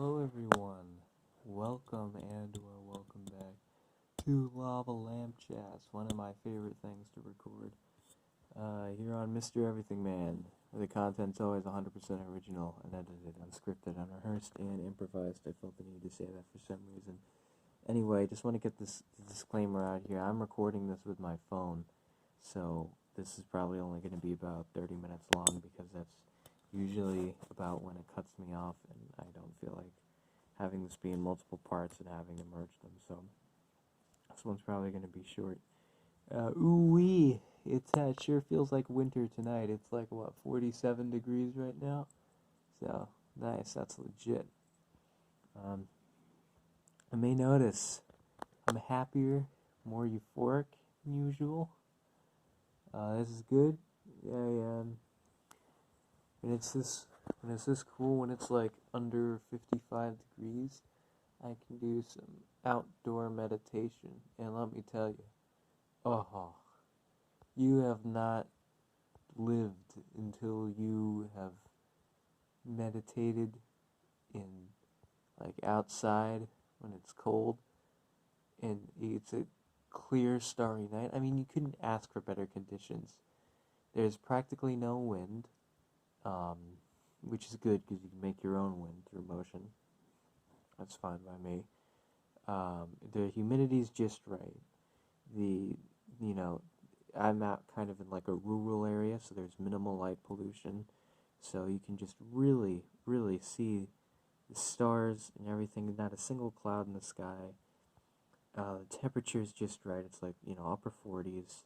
Hello everyone, welcome back to Lavalamp Chats, one of my favorite things to record. Here on Mr. Everything Man, where the content's always 100% original, unedited, unscripted, unrehearsed, and improvised. I felt the need to say that for some reason. Anyway, just want to get this disclaimer out here. I'm recording this with my phone, so this is probably only going to be about 30 minutes long because that's usually about when it cuts me off and I don't feel like having this be in multiple parts and having to merge them, so this one's probably going to be short. Ooh-wee, it sure feels like winter tonight. It's like, 47 degrees right now? So, nice, that's legit. I may notice I'm happier, more euphoric than usual. This is good. Yeah. When it's this cool, when it's like under 55 degrees, I can do some outdoor meditation. And let me tell you, you have not lived until you have meditated in, like, outside when it's cold and it's a clear, starry night. I mean, you couldn't ask for better conditions. There's practically no wind. Which is good because you can make your own wind through motion. That's fine by me. The humidity's just right. I'm out kind of in like a rural area, so there's minimal light pollution. So you can just really, really see the stars and everything, not a single cloud in the sky. The temperature's just right. It's like, upper 40s,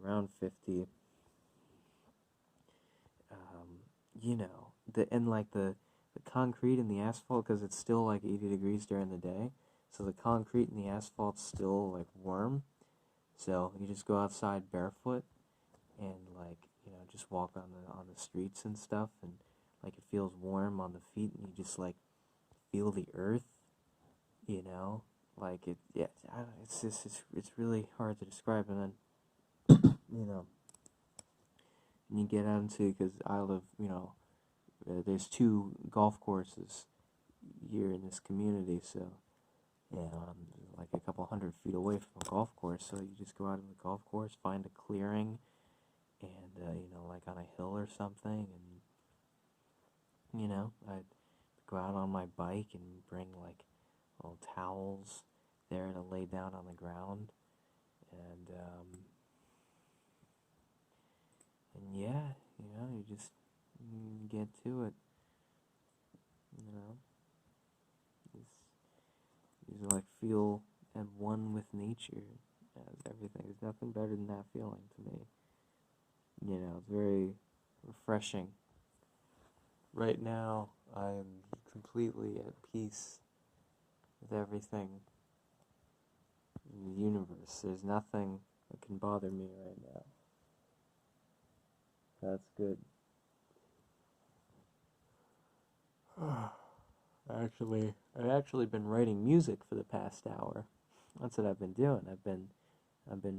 around 50. The concrete and the asphalt, because it's still like 80 degrees during the day, so the concrete and the asphalt's still like warm, so you just go outside barefoot and just walk on the streets and stuff, and like it feels warm on the feet, and you just like feel the earth, like it. Yeah, it's really hard to describe, and then and you get out into, because I live, there's 2 golf courses here in this community, so, I'm like a couple 100 feet away from a golf course, so you just go out to the golf course, find a clearing, and, like on a hill or something, and, I'd go out on my bike and bring, like, little towels there to lay down on the ground, and yeah, you just get to it, you like feel at one with nature, as everything. There's nothing better than that feeling to me. It's very refreshing. Right now, I'm completely at peace with everything in the universe. There's nothing that can bother me right now. That's good. I've actually been writing music for the past hour. That's what I've been doing. I've been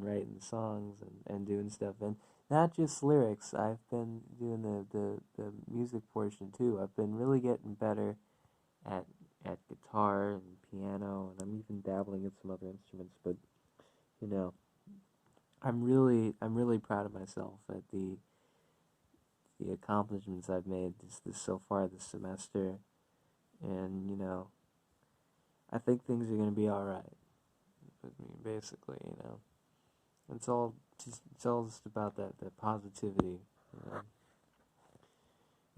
writing songs and doing stuff, and not just lyrics. I've been doing the music portion too. I've been really getting better at guitar and piano, and I'm even dabbling in some other instruments. But I'm really proud of myself at the accomplishments I've made this so far this semester, and I think things are gonna be all right with me. Basically, it's all just about that positivity.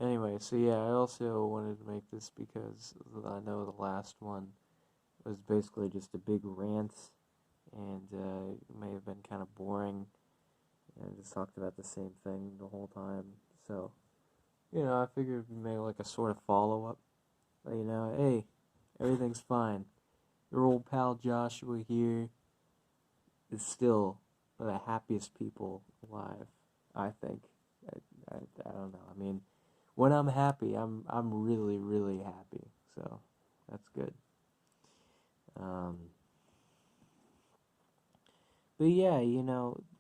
Anyway, so yeah, I also wanted to make this because I know the last one was basically just a big rant, and it may have been kind of boring, and I just talked about the same thing the whole time. So, I figured we'd make like a sort of follow-up. Hey, everything's fine. Your old pal Joshua here is still one of the happiest people alive, I think. I don't know. I mean, when I'm happy, I'm really, really happy. So, that's good. But yeah,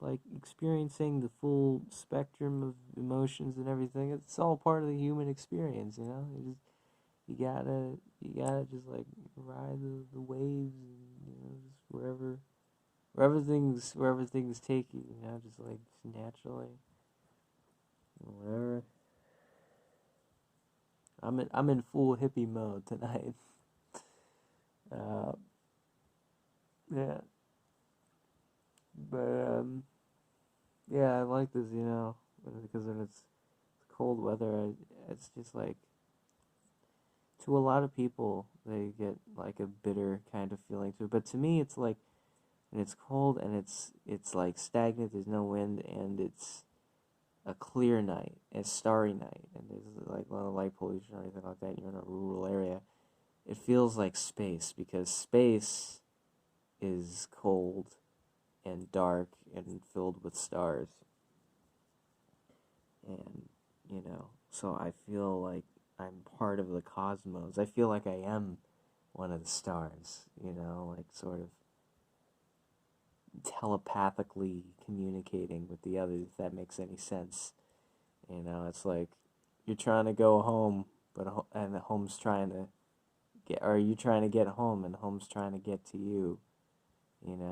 like experiencing the full spectrum of emotions and everything, it's all part of the human experience, you gotta just like ride the waves, and just wherever things take you, just like just naturally, whatever. I'm in full hippie mode tonight. Uh, yeah, but yeah, I like this, because when it's cold weather, it's just like, to a lot of people they get like a bitter kind of feeling to it, but to me it's like, when it's cold and it's like stagnant, there's no wind, and it's a clear night, a starry night, and there's like no light pollution or anything like that, and you're in a rural area. It feels like space, because space is cold and dark and filled with stars. And, so I feel like I'm part of the cosmos. I feel like I am one of the stars, like sort of telepathically communicating with the others, if that makes any sense. It's like you're trying to go home, and the home's trying to or you trying to get home, and home's trying to get to you. That's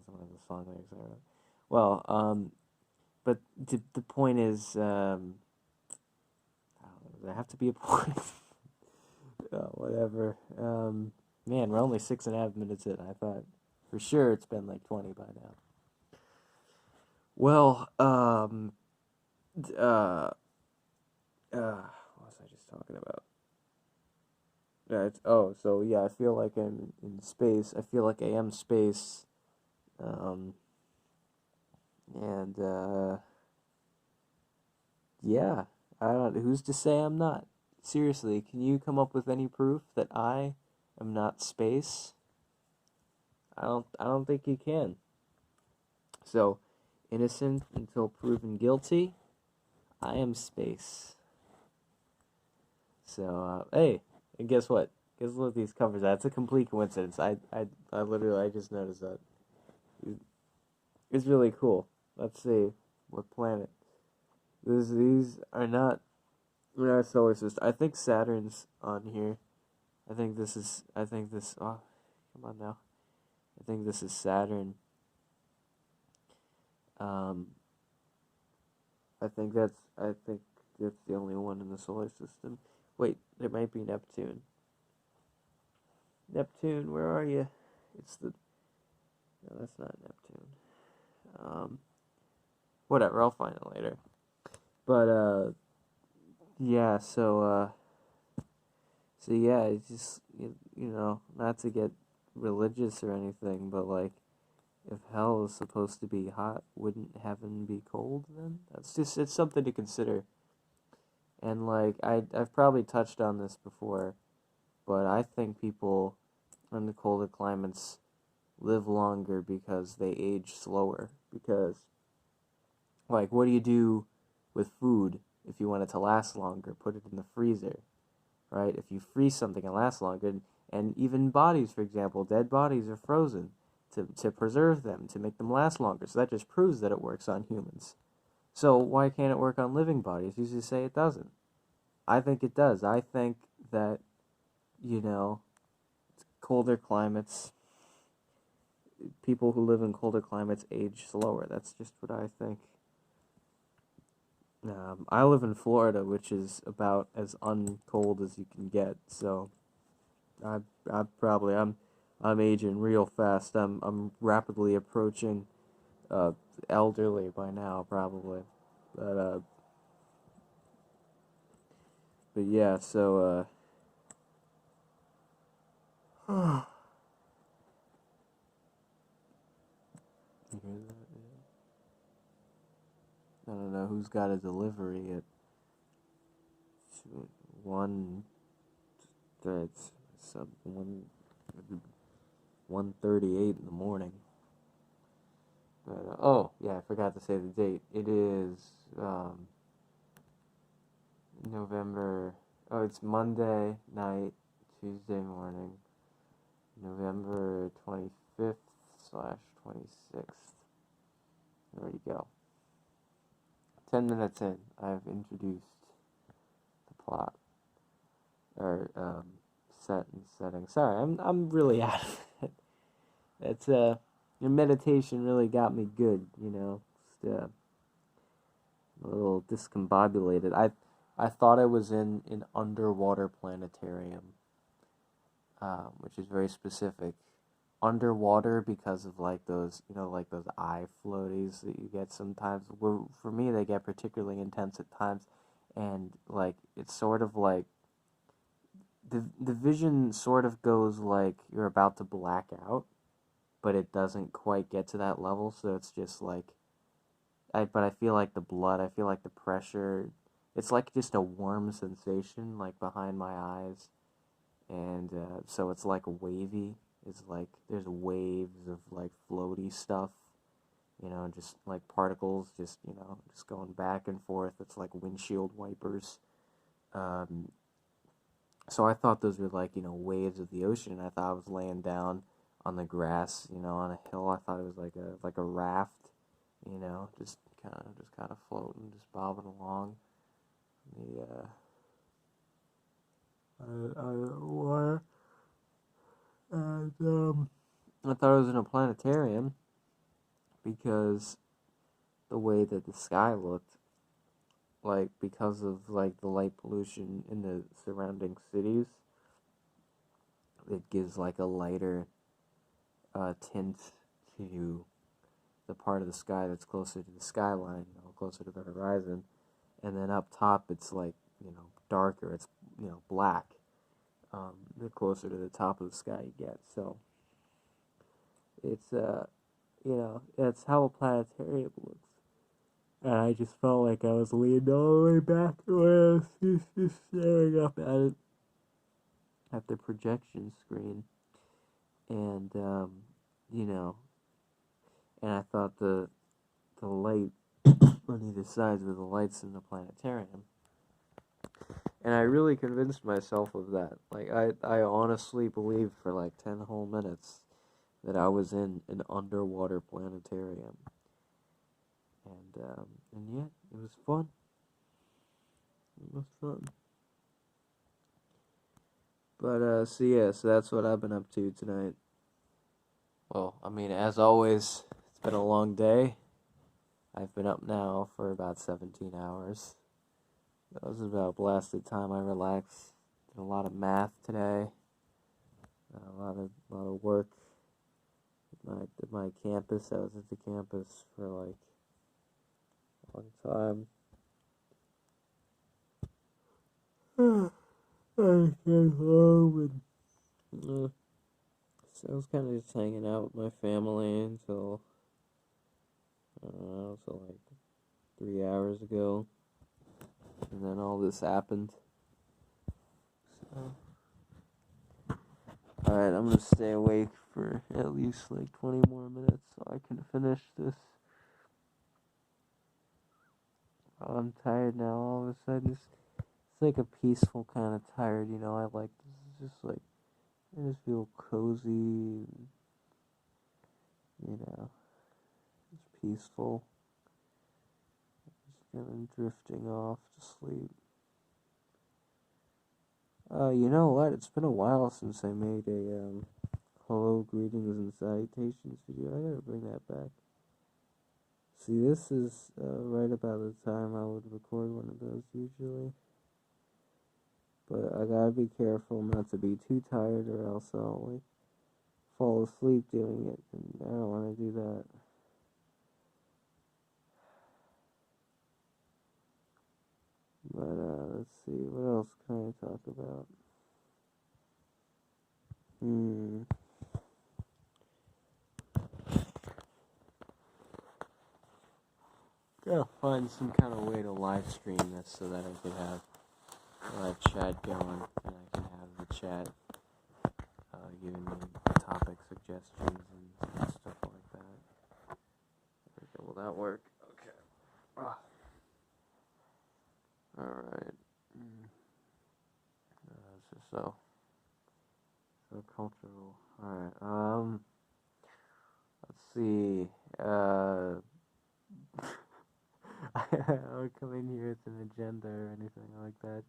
one of the song lyrics I wrote. Well, but the point is, does there have to be a point? Whatever. Man, we're only 6.5 minutes in. I thought for sure it's been like 20 by now. Well, what was I just talking about? So yeah, I feel like I'm in space. I feel like I am space. Um, and yeah, I don't. Who's to say I'm not? Seriously, can you come up with any proof that I am not space? I don't think you can. So, innocent until proven guilty, I am space. So, hey, and guess what? Guess what these covers are. It's a complete coincidence. I literally, I just noticed that. It's really cool. Let's see. What planet? These are not, we're not solar system. I think Saturn's on here. Oh, come on now. I think this is Saturn. Um, I think that's the only one in the solar system. Wait, there might be Neptune. Neptune, where are you? No, that's not Neptune. Um, Whatever, I'll find it later. But, yeah, so yeah, it's just, not to get religious or anything, but like, if hell is supposed to be hot, wouldn't heaven be cold then? It's something to consider. And like, I've probably touched on this before, but I think people in the colder climates live longer because they age slower. Because, like, what do you do with food if you want it to last longer? Put it in the freezer, right? If you freeze something, it lasts longer. And even bodies, for example, dead bodies are frozen to preserve them, to make them last longer. So that just proves that it works on humans. So why can't it work on living bodies? You just say it doesn't. I think it does. I think that, you know, colder climates, people who live in colder climates age slower. That's just what I think. I live in Florida, which is about as uncold as you can get. So I'm aging real fast. I'm rapidly approaching uh, elderly by now, probably. But yeah. So you hear that? I don't know who's got a delivery at 1. It's sub 1:38 in the morning. But oh yeah, I forgot to say the date. It is November. Oh, it's Monday night, Tuesday morning, November 25th/26th. There you go. 10 minutes in, I've introduced plot or set and setting. Sorry, I'm really out of it. It's your meditation really got me good. Just, a little discombobulated. I thought I was in an underwater planetarium, which is very specific. Underwater because of like those, like those eye floaties that you get sometimes. For me, they get particularly intense at times, and like it's sort of like the vision sort of goes like you're about to black out, but it doesn't quite get to that level. So it's just like but I feel like the blood, I feel like the pressure. It's like just a warm sensation like behind my eyes, and so it's like wavy. It's like there's waves of like floaty stuff, just like particles, just going back and forth. It's like windshield wipers. Um, so I thought those were like waves of the ocean. I thought I was laying down on the grass, on a hill. I thought it was like a raft, just kind of floating, just bobbing along. The water. And I thought it was in a planetarium because the way that the sky looked, like because of like the light pollution in the surrounding cities, it gives like a lighter tint to the part of the sky that's closer to the skyline, closer to the horizon, and then up top it's like darker. It's black. The closer to the top of the sky you get, so it's that's how a planetarium looks. And I just felt like I was leaned all the way back where I was just staring up at the projection screen, and and I thought the light on either sides were the lights in the planetarium. And I really convinced myself of that. Like, I honestly believed for like 10 whole minutes that I was in an underwater planetarium. And yeah, it was fun. It was fun. But, so that's what I've been up to tonight. Well, I mean, as always, it's been a long day. I've been up now for about 17 hours. That was about blasted time. I relaxed. Did a lot of math today. A lot of work. At my campus. I was at the campus for like a long time. I came home and so I was kind of just hanging out with my family until like 3 hours ago, and then all this happened. So, all right, I'm gonna stay awake for at least like 20 more minutes so I can finish this. Oh, I'm tired now. All of a sudden, it's like a peaceful kind of tired. I like this. It's just like I just feel cozy. Just peaceful. Just kind of drifting off to sleep. You know what? It's been a while since I made a hello, greetings, and salutations video. I gotta bring that back. See, this is right about the time I would record one of those usually. But I gotta be careful not to be too tired or else I'll like fall asleep doing it, and I don't want to do that. But let's see, what else can I talk about? Gotta find some kind of way to live stream this so that I could have live chat going, and I can have the chat giving me topic suggestions and stuff like that. Okay, will that work? Okay. Alright. This is so comfortable. Alright, let's see. I don't come in here with an agenda or anything like that.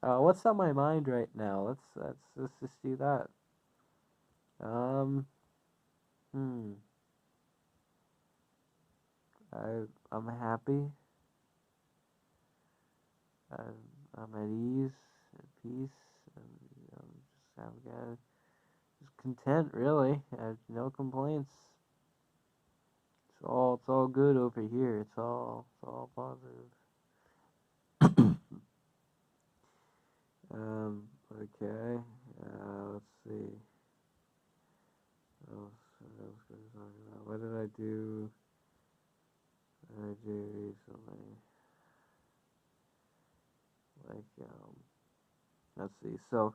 What's on my mind right now? Let's just do that. Um, hmm. I'm happy. I'm at ease, at peace. Just content, really. I have no complaints. It's all good over here. It's all positive. Okay. Let's see. What else can I talk about? What did I do? What did I do recently? Like, let's see. So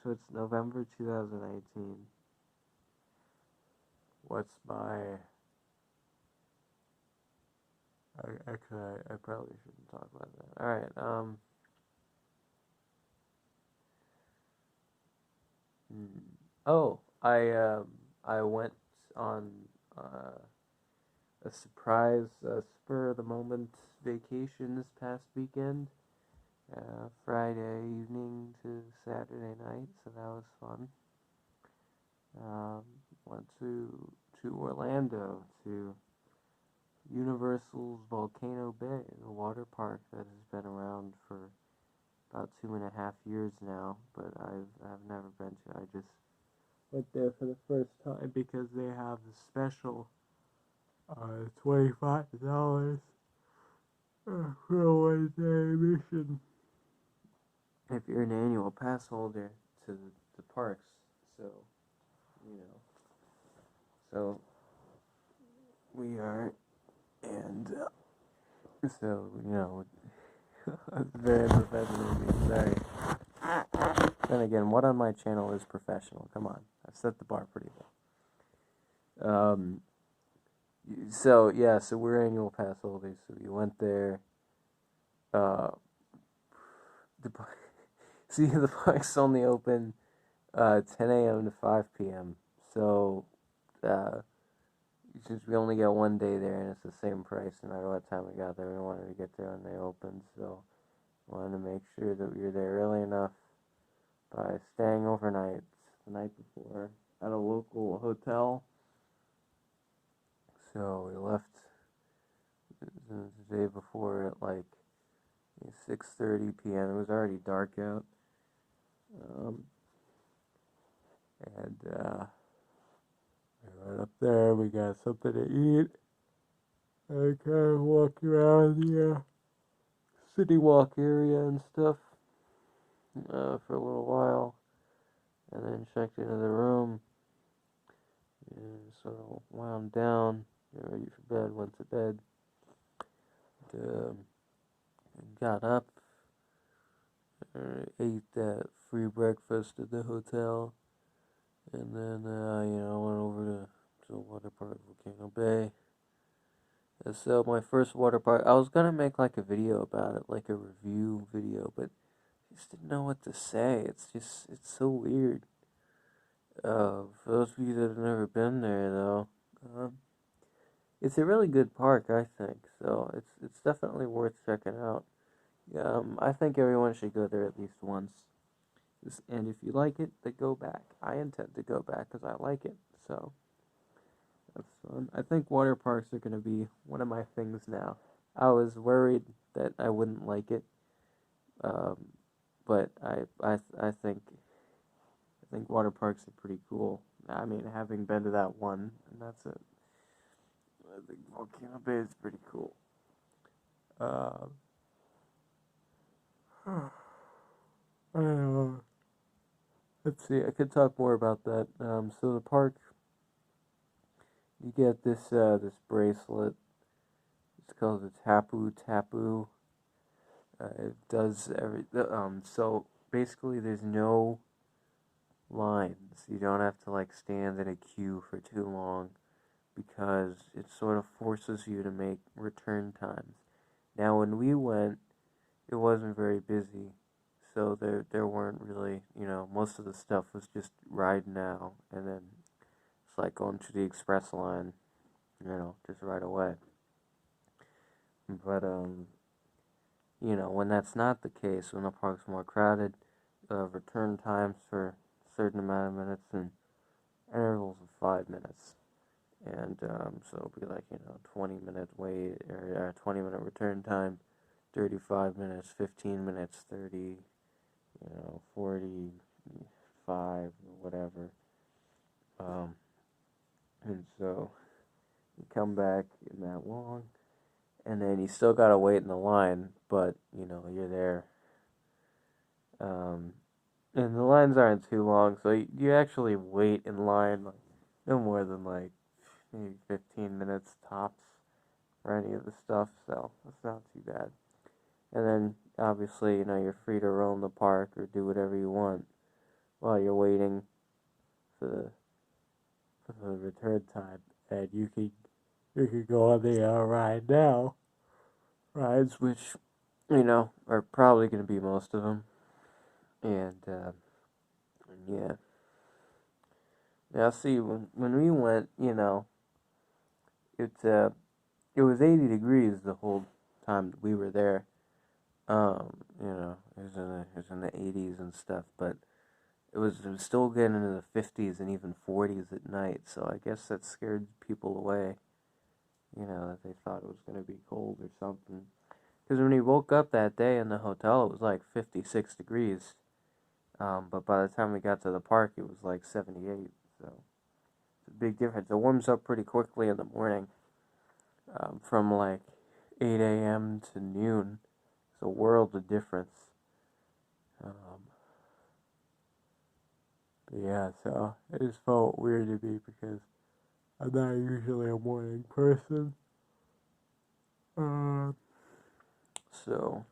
it's November 2018. What's my? I probably shouldn't talk about that. All right. Hmm. Oh, I went on uh, a surprise spur of the moment vacation this past weekend. Friday evening to Saturday night, so that was fun. Um, Went to Orlando to Universal's Volcano Bay, a water park that has been around for about 2.5 years now, but I've never been to. I just went there for the first time because they have a special $25 for a one-day admission if you're an annual pass holder to the parks. So you know, so we are, and so very unprofessional of me. Sorry. Then again, what on my channel is professional? Come on, I've set the bar pretty low. So yeah, so we're annual pass holders. So we went there. Uh, the see the park's only open 10 a.m. to 5 p.m. So uh, since we only got one day there and it's the same price no matter what time we got there, we wanted to get there when they opened. So wanted to make sure that we were there early enough by staying overnight the night before at a local hotel. So we left the day before at like 6:30 p.m. It was already dark out, um, and right up there we got something to eat. I kind of walked around the city walk area and stuff for a little while, and then checked into the room and sort of wound down, ready for bed. Went to bed. Um, Got up, ate that free breakfast at the hotel, and then went over to the water park, Volcano Bay. And so my first water park, I was gonna make like a video about it, like a review video, but I just didn't know what to say. It's so weird. For those of you that have never been there, though, it's a really good park, I think. So it's definitely worth checking out. I think everyone should go there at least once. And if you like it, then go back. I intend to go back because I like it. So that's fun. I think water parks are going to be one of my things now. I was worried that I wouldn't like it, um, but I think water parks are pretty cool. I mean, having been to that one, and that's it. I think Volcano Bay is pretty cool. Uh, I don't know. Let's see. I could talk more about that. So the park, you get this bracelet. It's called the Tapu. It does so basically, there's no lines. You don't have to like stand in a queue for too long because it sort of forces you to make return times. Now, when we went, it wasn't very busy, so there weren't really, most of the stuff was just ride now, and then it's like going to the express line, just right away. But when that's not the case, when the park's more crowded, return times for a certain amount of minutes and intervals of 5 minutes. And so it'll be like, 20-minute wait or 20-minute return time, 35 minutes, 15 minutes, 30, 45, whatever. Um, and so you come back in that long, and then you still gotta wait in the line, but you're there. Um, and the lines aren't too long, so you actually wait in line like no more than like maybe 15 minutes tops for any of the stuff, so it's not too bad. And then obviously, you're free to roam the park or do whatever you want while you're waiting for the return time, and you could go on the ride now rides, which are probably going to be most of them, and yeah. Now, see, when we went, it it was 80 degrees the whole time that we were there. It was in the 80s and stuff, but it was still getting into the 50s and even 40s at night. So I guess that scared people away. That they thought it was going to be cold or something. Because when we woke up that day in the hotel, it was like 56 degrees. But by the time we got to the park, it was like 78. So it's a big difference. It warms up pretty quickly in the morning, from like 8 a.m. to noon. It's a world of difference. Um, but yeah, so it just felt weird to me because I'm not usually a morning person. Uh, so,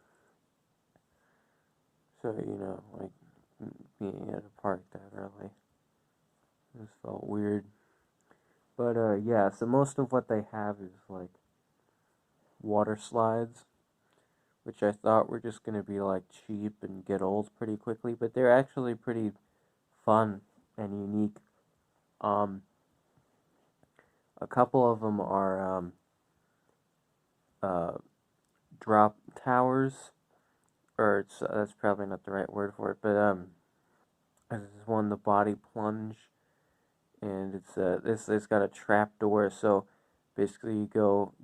like being at a park that early just felt weird. But yeah, so most of what they have is like water slides, which I thought were just gonna be like cheap and get old pretty quickly, but they're actually pretty fun and unique. Um, a couple of them are uh, drop towers, or that's probably not the right word for it, but this is one, the body plunge, and it's got a trap door, so basically all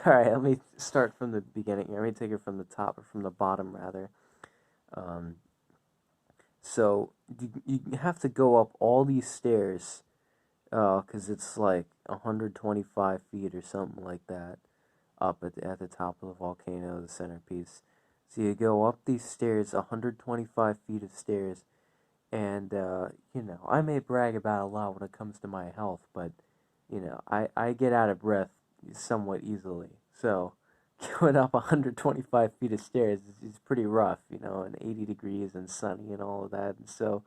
right, let me start from the beginning here. Let me take it from the top, or from the bottom rather. Um, so you have to go up all these stairs, because it's like 125 feet or something like that, up at the top of the volcano, the centerpiece. So you go up these stairs, 125 feet of stairs, and I may brag about a lot when it comes to my health, but I get out of breath somewhat easily. So going up 125 feet of stairs is pretty rough, and 80 degrees and sunny and all of that. And so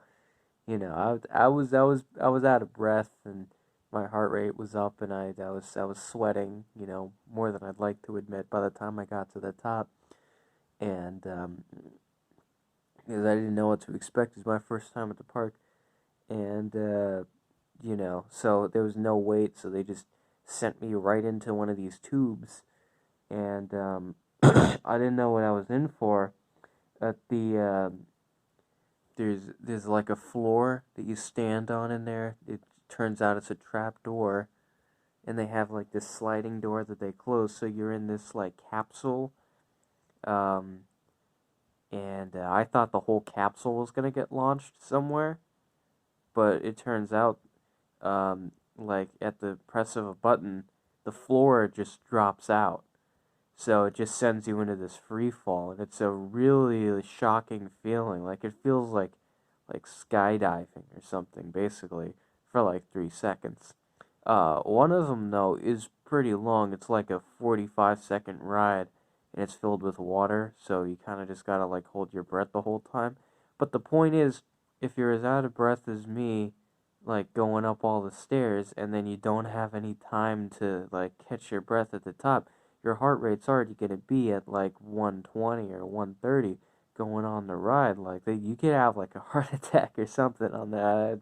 I was out of breath, and my heart rate was up, and I was sweating, more than I'd like to admit by the time I got to the top, and because I didn't know what to expect. It was my first time at the park, and so there was no wait, so they just sent me right into one of these tubes, and I didn't know what I was in for. At the there's like a floor that you stand on in there. It turns out it's a trap door, and they have like this sliding door that they close, so you're in this like capsule. Um, and I thought the whole capsule was gonna get launched somewhere, but it turns out, like at the press of a button, the floor just drops out. So it just sends you into this free fall, and it's a really shocking feeling. Like it feels like skydiving or something, basically, for like 3 seconds. One of them though is pretty long. It's like a 45-second ride, and it's filled with water, so you kind of just gotta like hold your breath the whole time. But the point is, if you're as out of breath as me, like going up all the stairs, and then you don't have any time to like catch your breath at the top, your heart rate's already gonna be at like 120 or 130 going on the ride. Like you could have like a heart attack or something on that.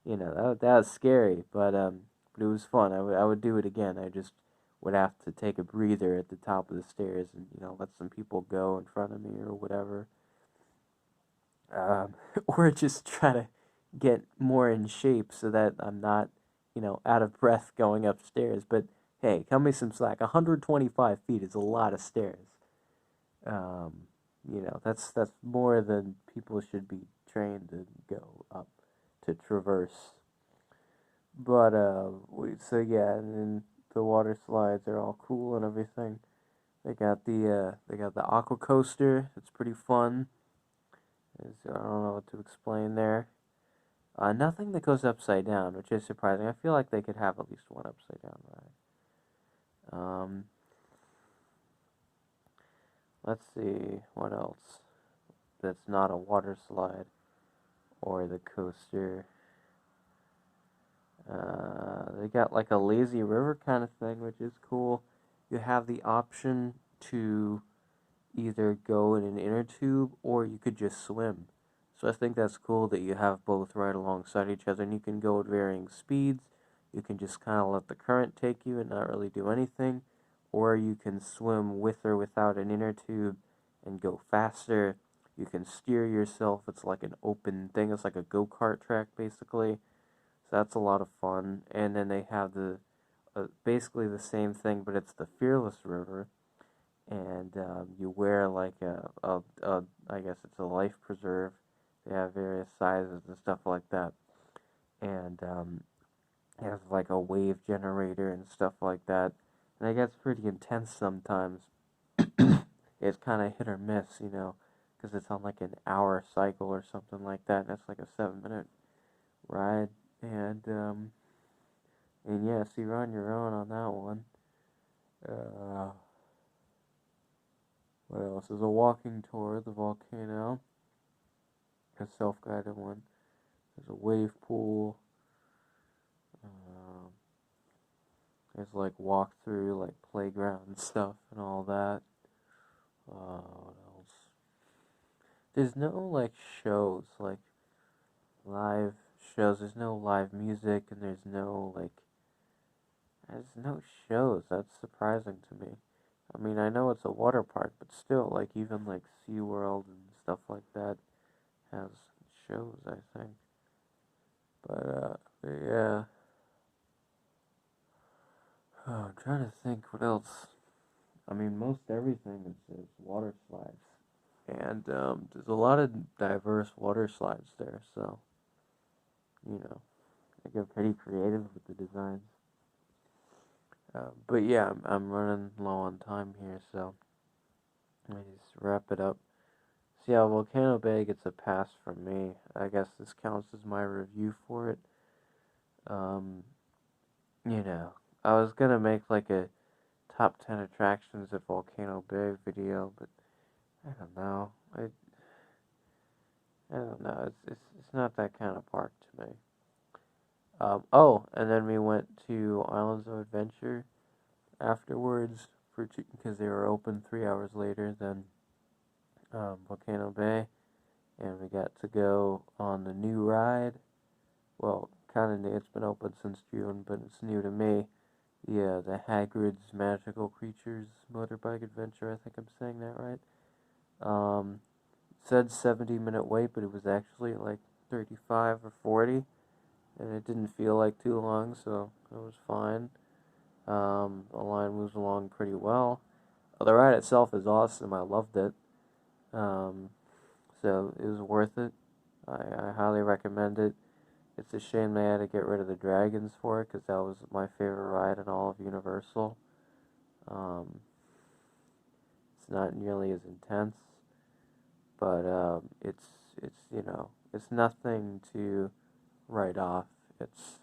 That was scary, but it was fun. I would do it again. I just would have to take a breather at the top of the stairs and, let some people go in front of me or whatever. Or just try to get more in shape so that I'm not, out of breath going upstairs. But hey, cut me some slack. 125 feet is a lot of stairs. That's more than people should be trained to go up to traverse. But so yeah, and then the water slides are all cool and everything. They got the aqua coaster. It's pretty fun. I don't know what to explain there. Nothing that goes upside down, which is surprising. I feel like they could have at least one upside down ride. Let's see what else. That's not a water slide or the coaster. They got like a lazy river kind of thing, which is cool. You have the option to either go in an inner tube or you could just swim. So I think that's cool that you have both right alongside each other, and you can go at varying speeds. You can just kind of let the current take you and not really do anything, or you can swim with or without an inner tube and go faster. You can steer yourself. It's like an open thing. It's like a go-kart track, basically. So that's a lot of fun. And then they have basically the same thing, but it's the Fearless River. And you wear like I guess it's a life preserve. They have various sizes and stuff like that. And it has like a wave generator and stuff like that. And it gets pretty intense sometimes. It's kind of hit or miss, because it's on like an hour cycle or something like that. And it's like a 7-minute ride. And yeah, so you're on your own on that one. What else? There's a walking tour of the volcano. A self-guided one. There's a wave pool. There's like walk-through, like playground stuff and all that. What else? There's no like shows, like live shows. There's no live music, and there's no shows. That's surprising to me. I mean, I know it's a water park, but still, like even like SeaWorld and stuff like that has shows, I think. But yeah. Oh, I'm trying to think what else. I mean, most everything is water slides. And there's a lot of diverse water slides there, so, they get pretty creative with the designs. But yeah, I'm running low on time here, so let me just wrap it up. So yeah, Volcano Bay gets a pass from me. I guess this counts as my review for it. I was gonna make like a top 10 attractions at Volcano Bay video, but I don't know. I don't know. It's not that kind of park to me. And then we went to Islands of Adventure afterwards because they were open 3 hours later than Volcano Bay, and we got to go on the new ride. Well, kind of new. It's been open since June, but it's new to me. Yeah, the Hagrid's Magical Creatures motorbike adventure. I think I'm saying that right. It said 70-minute wait, but it was actually like 35 or 40, and it didn't feel like too long, so it was fine. The line moves along pretty well. The ride itself is awesome. I loved it. So it was worth it. I highly recommend it. It's a shame they had to get rid of the dragons for it, because that was my favorite ride in all of Universal. It's not nearly as intense, but it's nothing to write off. It's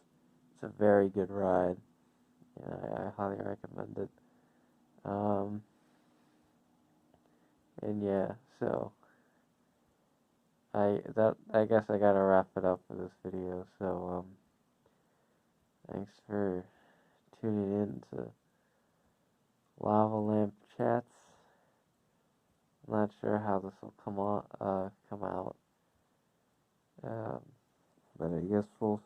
a very good ride, and I highly recommend it. And yeah, so I guess I gotta wrap it up for this video. So thanks for tuning in to Lavalamp Chats. I'm not sure how this will come out, but I guess we'll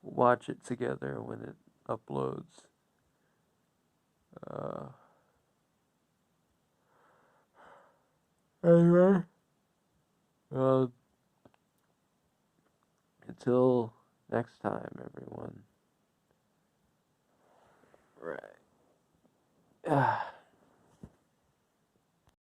watch it together when it uploads. Uh, until next time, everyone. Right.